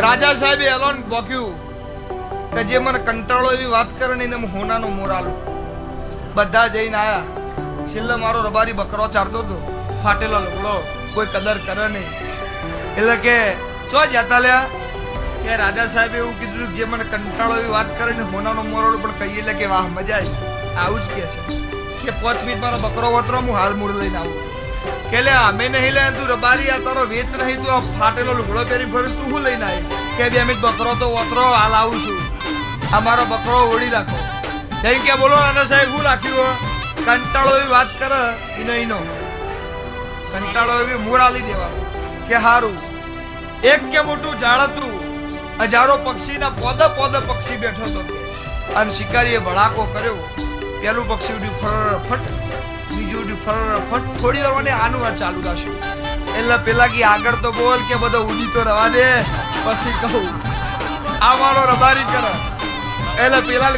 રાજા સાહેબે એલોન બોક્યું કે જે મને કંટાળો એવી વાત કરે ને એને હોનાનો મોરાલો. બધા જઈને આયા. છેલ્લે મારો રબારી બકરો ચારતો હતો, ફાટેલો લુગડો, કોઈ કદર કરે નહીં. એટલે કે ચો જતા લ્યા કે રાજા સાહેબે એવું કીધું જે મને કંટાળો એવી વાત કરે ને હોનાનો મોરાલો પણ કહીએ એટલે કે વાહ મજા આવી. આવું જ કે 5 મિનિટ મારો બકરો વતરો હું હાલ મૂળ લઈને આવું. કે લે અમે નહીં લે તું રબારી આ તારો વેચ નહીં તું આ ફાટેલો લુગડો પહેરી ફરી તું શું લઈને આવી? કે 2 મિનિટ બકરો તો વતરો હાલ આવું છું. આ મારો બકરો ઓળી રાખો. જેમ કે બોલો રાજા સાહેબ શું રાખ્યું? કંટાળો એવી વાત કરે ઈનો કંટાળો એવી મોરાલી દેવા કે હારું. એક કે મોટું ઝાડ હતું, હજારો પક્ષીના પોદે પક્ષી બેઠો હતો. આમ શિકારીએ ભડાકો કર્યો. પેલું પક્ષી ઉડ્યું ફરફટ, બીજું ઉડ્યું ફરફટ. થોડી વાર મને આનું આ ચાલુ રાખ્યું. એટલે પેલા કે આગળ તો બોલ કે બધો ઉડી તો રવા દે પછી કહું. આ મારો રબારી કરે એટલે પેલા